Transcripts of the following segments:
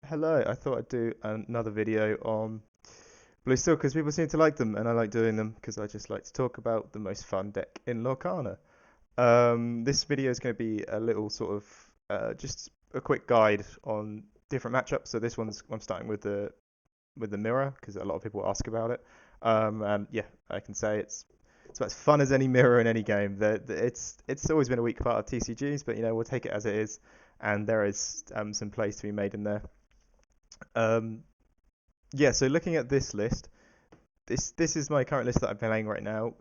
Hello, I thought I'd do another video on Blue Steel because people seem to like them and I like doing them because I just like to talk about the most fun deck in Lorcana. This video is going to be a little sort of just a quick guide on different matchups. So this one's I'm starting with the mirror because a lot of people ask about it. And yeah, I can say it's about as fun as any mirror in any game. It's always been a weak part of TCGs, but we'll take it as it is, and there is some plays to be made in there. Um, Yeah, so looking at this list, this is my current list that I'm playing right now.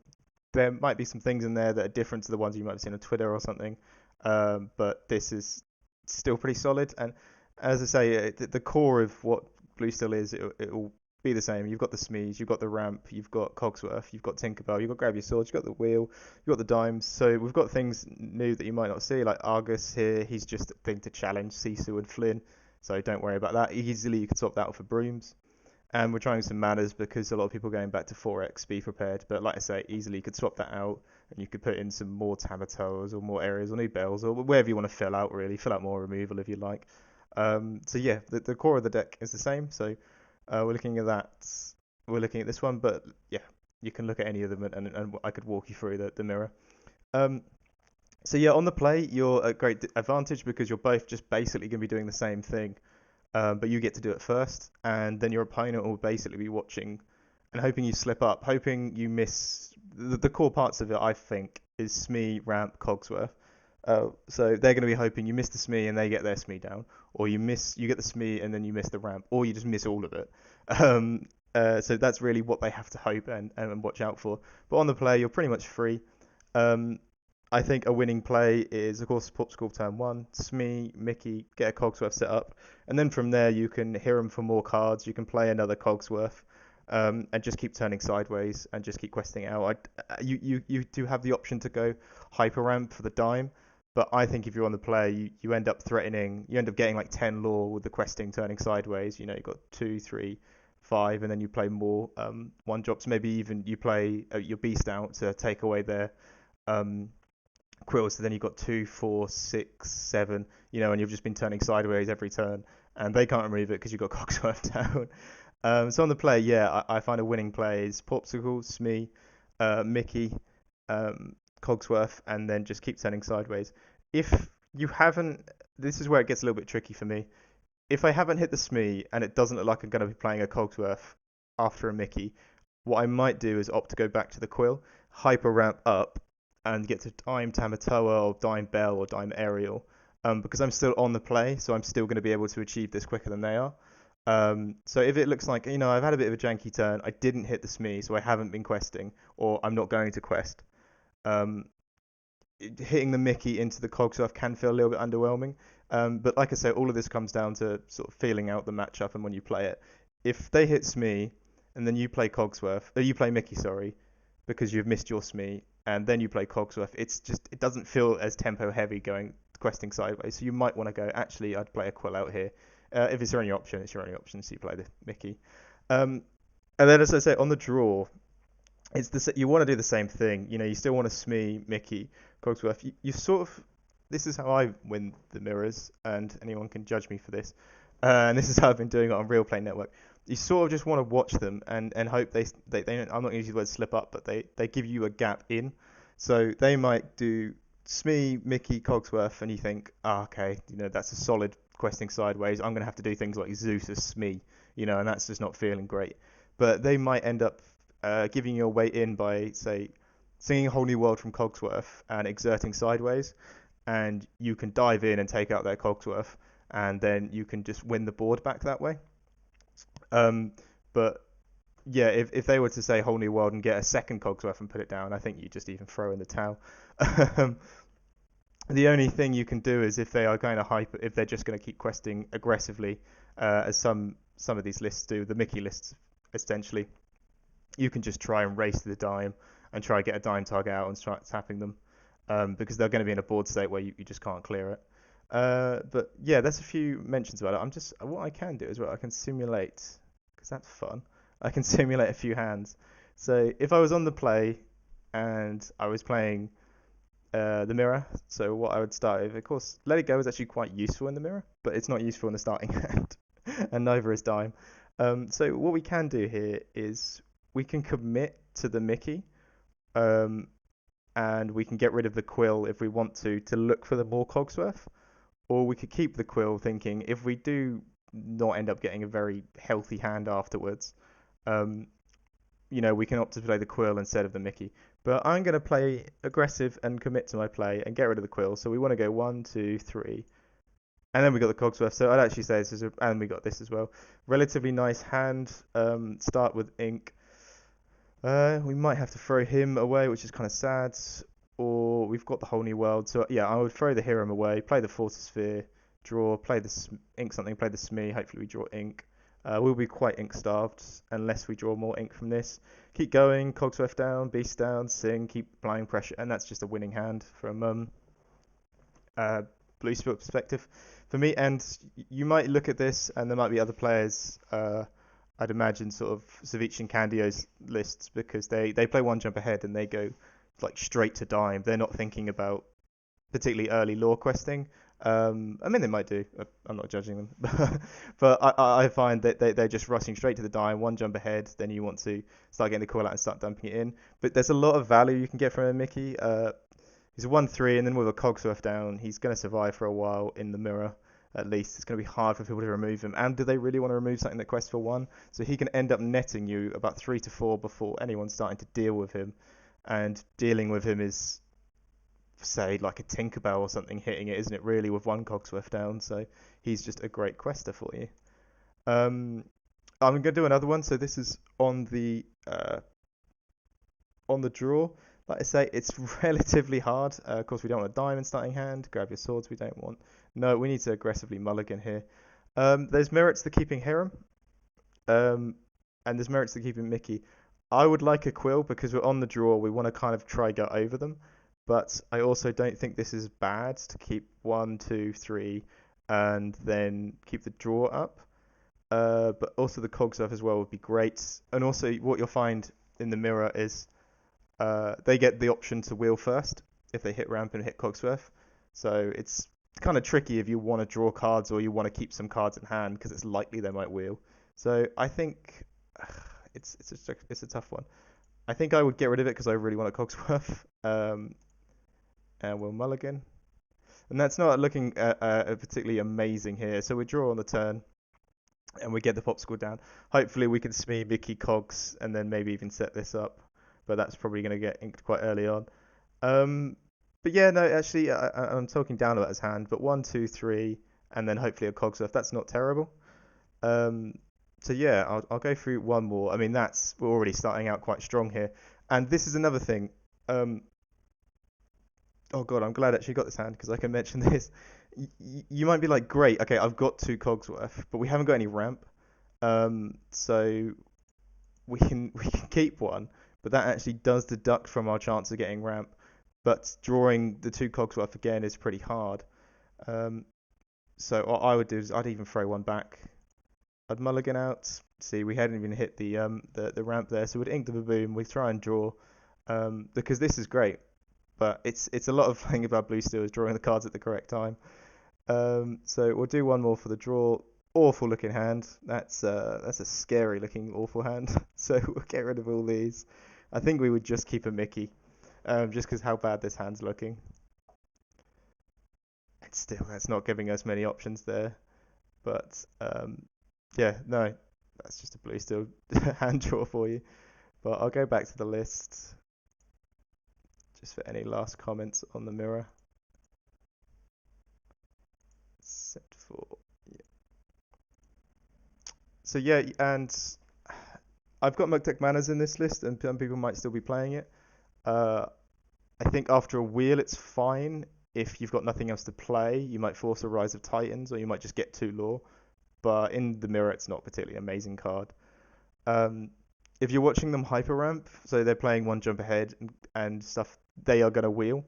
There might be some things in there that are different to the ones you might have seen on Twitter or something, but this is still pretty solid. And as I say, the core of what Blue still is, it'll be the same. You've got the Smees, you've got the Ramp, you've got Cogsworth, you've got Tinkerbell, you've got Grab Your Swords, you've got the Wheel, you've got the Dimes. So we've got things new that you might not see, like Argus here. He's just a thing to challenge Sisu and Flynn. So don't worry about that. Easily you can swap that out for Brooms. And we're trying some manners because a lot of people are going back to 4x, be prepared. But like I say, easily you could swap that out and you could put in some more Tamatoas or more areas or new bells or wherever you want to fill out, really. Fill out more removal if you like. So yeah, the core of the deck is the same. So we're looking at that. We're looking at this one, but yeah, you can look at any of them and I could walk you through the mirror. Um, so yeah, on the play, you're at great advantage because you're both just basically going to be doing the same thing, but you get to do it first, and then your opponent will basically be watching and hoping you slip up, hoping you miss the core parts of it. I think is Smee, Ramp, Cogsworth. So they're going to be hoping you miss the Smee and they get their Smee down, or you get the Smee and then you miss the Ramp, or you just miss all of it. Um, so that's really what they have to hope and watch out for. But on the play, you're pretty much free. Um, I think a winning play is, of course, Popsicle turn one, Smee, Mickey, get a Cogsworth set up, and then from there you can hear him for more cards. You can play another Cogsworth, and just keep turning sideways and just keep questing out. You do have the option to go Hyper Ramp for the dime, but I think if you're on the play, you end up threatening, you end up getting like 10 lore with the questing turning sideways. You've got 2, 3, 5, and then you play more one drops. Maybe even you play your Beast out to take away their um, quills. So then you've got 2, 4, 6, 7, and you've just been turning sideways every turn, and they can't remove it because you've got Cogsworth down. So on the play, yeah, I find a winning play is Popsicle, Smee, Mickey, Cogsworth, and then just keep turning sideways. If you haven't, this is where it gets a little bit tricky for me. If I haven't hit the Smee and it doesn't look like I'm going to be playing a Cogsworth after a Mickey, what I might do is opt to go back to the Quill, hyper ramp up, and get to Dime Tamatoa or Dime Bell or Dime Aerial, because I'm still on the play, so I'm still going to be able to achieve this quicker than they are. So if it looks like, I've had a bit of a janky turn, I didn't hit the Smee, so I haven't been questing, or I'm not going to quest, um, hitting the Mickey into the Cogsworth can feel a little bit underwhelming. But like I say, all of this comes down to sort of feeling out the matchup and when you play it. If they hit Smee and then you play Cogsworth, or you play Mickey, sorry, because you've missed your Smee, and then you play Cogsworth, it doesn't feel as tempo heavy going questing sideways. So you might want to go, actually, I'd play a Quill out here. If it's your only option, it's your only option, so you play the Mickey. Um, and then, as I say, on the draw, you want to do the same thing. You still want to Smee, Mickey, Cogsworth. You sort of this is how I win the mirrors, and anyone can judge me for this. And this is how I've been doing it on Real Play Network. You sort of just want to watch them and hope they I'm not going to use the word slip up, but they give you a gap in. So they might do Smee, Mickey, Cogsworth, and you think, okay, that's a solid questing sideways. I'm going to have to do things like Zeus or Smee, and that's just not feeling great. But they might end up giving you a way in by, say, singing a whole new world from Cogsworth and exerting sideways, and you can dive in and take out their Cogsworth, and then you can just win the board back that way. Um, but yeah, if they were to say whole new world and get a second Cogsworth and put it down, I think you just even throw in the towel. Um, the only thing you can do is if they are going to hype, if they're just going to keep questing aggressively, as some of these lists do, the Mickey lists essentially, you can just try and race to the dime and try and get a dime target out and start tapping them, because they're going to be in a board state where you just can't clear it. But yeah, there's a few mentions about it. What I can do as well, I can simulate, because that's fun. I can simulate a few hands. So if I was on the play and I was playing the mirror, so what I would start with, of course, Let It Go is actually quite useful in the mirror, but it's not useful in the starting hand. and neither is dime. So what we can do here is we can commit to the Mickey, um, and we can get rid of the quill if we want to look for the more Cogsworth, or we could keep the quill thinking if we do not end up getting a very healthy hand afterwards, um, we can opt to play the quill instead of the Mickey. But I'm going to play aggressive and commit to my play and get rid of the quill. So we want to go 1, 2, 3, and then we got the Cogsworth. So I'd actually say this is, and we got this as well. Relatively nice hand. Start with ink. We might have to throw him away, which is kind of sad. Or we've got the whole new world. So yeah, I would throw the Hiram away, play the Fortisphere, draw, play the ink something, play the Smee. Hopefully we draw ink. We'll be quite ink starved unless we draw more ink from this. Keep going, Cogsworth down, Beast down, Sing, keep applying pressure, and that's just a winning hand from Blue Spirit perspective for me. And you might look at this, and there might be other players. I'd imagine sort of Savich and Candio's lists because they play one jump ahead and they go like straight to dime. They're not thinking about particularly early lore questing. I mean, they might do. I'm not judging them, but I find that they're just rushing straight to the dime, one jump ahead. Then you want to start getting the call out and start dumping it in. But there's a lot of value you can get from a Mickey. He's a 1/3, and then with a Cogsworth down, he's going to survive for a while in the mirror. At least it's going to be hard for people to remove him. And do they really want to remove something that quests for 1? So he can end up netting you about 3 to 4 before anyone's starting to deal with him. And dealing with him is, say, like a Tinkerbell or something hitting it, isn't it? Really, with one Cogsworth down. So he's just a great quester for you. I'm going to do another one. So this is on the draw. Like I say, it's relatively hard. Of course, we don't want a diamond starting hand. Grab your swords. We don't want. No, we need to aggressively mulligan here. There's merits to keeping Hiram, and there's merits to keeping Mickey. I would like a quill because we're on the draw. We want to kind of try go over them, but I also don't think this is bad to keep 1, 2, 3, and then keep the draw up. But also the Cogsworth as well would be great. And also what you'll find in the mirror is they get the option to wheel first if they hit ramp and hit Cogsworth. So it's kind of tricky if you want to draw cards or you want to keep some cards in hand because it's likely they might wheel. So I think it's a tough one. I think I would get rid of it because I really want a Cogsworth. And we'll mulligan. And that's not looking particularly amazing here. So we draw on the turn and we get the popsicle down. Hopefully we can Smee Mickey Cogs and then maybe even set this up. But that's probably going to get inked quite early on. But yeah, no, actually, I'm talking down about his hand. But 1, 2, 3, and then hopefully a Cogsworth. That's not terrible. So yeah, I'll go through one more. I mean, we're already starting out quite strong here. And this is another thing. Oh god, I'm glad I actually got this hand because I can mention this. You might be like, great, okay, I've got 2 Cogsworth, but we haven't got any ramp. So we can keep one, but that actually does deduct from our chance of getting ramp. But drawing the 2 Cogsworth again is pretty hard. So what I would do is I'd even throw one back. I'd mulligan out. See, we hadn't even hit the ramp there, so we'd ink the baboon. We try and draw because this is great, but it's a lot of playing about blue steel is drawing the cards at the correct time. So we'll do one more for the draw. Awful looking hand. That's a scary looking awful hand. So we'll get rid of all these. I think we would just keep a Mickey, just because how bad this hand's looking. It's still that's not giving us many options there, but yeah, no, that's just a blue steel hand draw for you. But I'll go back to the list just for any last comments on the mirror. Set for yeah. So yeah, and I've got Mugtek Manners in this list, and some people might still be playing it. I think after a wheel, it's fine. If you've got nothing else to play, you might force a Rise of Titans, or you might just get 2 lore. But in the mirror, it's not a particularly amazing card. If you're watching them hyper ramp, so they're playing one jump ahead and stuff, they are going to wheel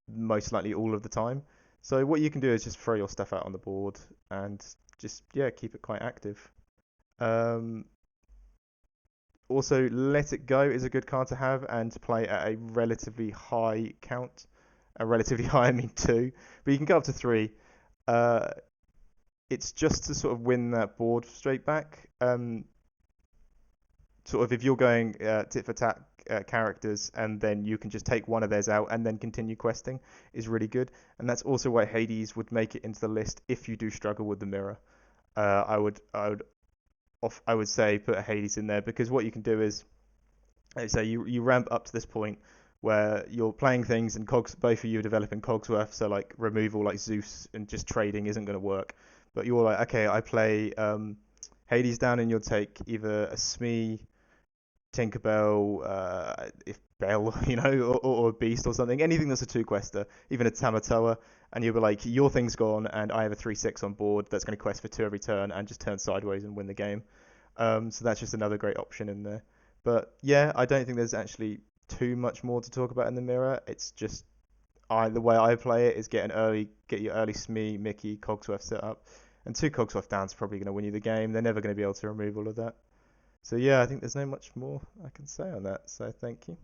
most likely all of the time. So what you can do is just throw your stuff out on the board and just keep it quite active. Also, Let It Go is a good card to have and to play at a relatively high count. A relatively high, I mean 2, but you can go up to 3. it's just to sort of win that board straight back. Sort of if you're going tit for tat characters, and then you can just take one of theirs out and then continue questing, is really good. And that's also why Hades would make it into the list if you do struggle with the mirror. I would say put a Hades in there, because what you can do is, let's say you ramp up to this point where you're playing things and cogs, both of you are developing cogsworth, so like removal like Zeus and just trading isn't going to work. But you're like, okay, I play Hades down, and you'll take either a Smee, Tinkerbell, if Bell, or a Beast or something, anything that's a two-quester, even a Tamatoa, and you'll be like, your thing's gone, and I have a 3/6 on board that's going to quest for 2 every turn, and just turn sideways and win the game. So that's just another great option in there. But yeah, I don't think there's actually too much more to talk about in the mirror. It's just the way I play it is get your early Smee, Mickey, Cogsworth set up, and 2 Cogsworth down's probably going to win you the game. They're never going to be able to remove all of that. So yeah, I think there's no much more I can say on that. So thank you.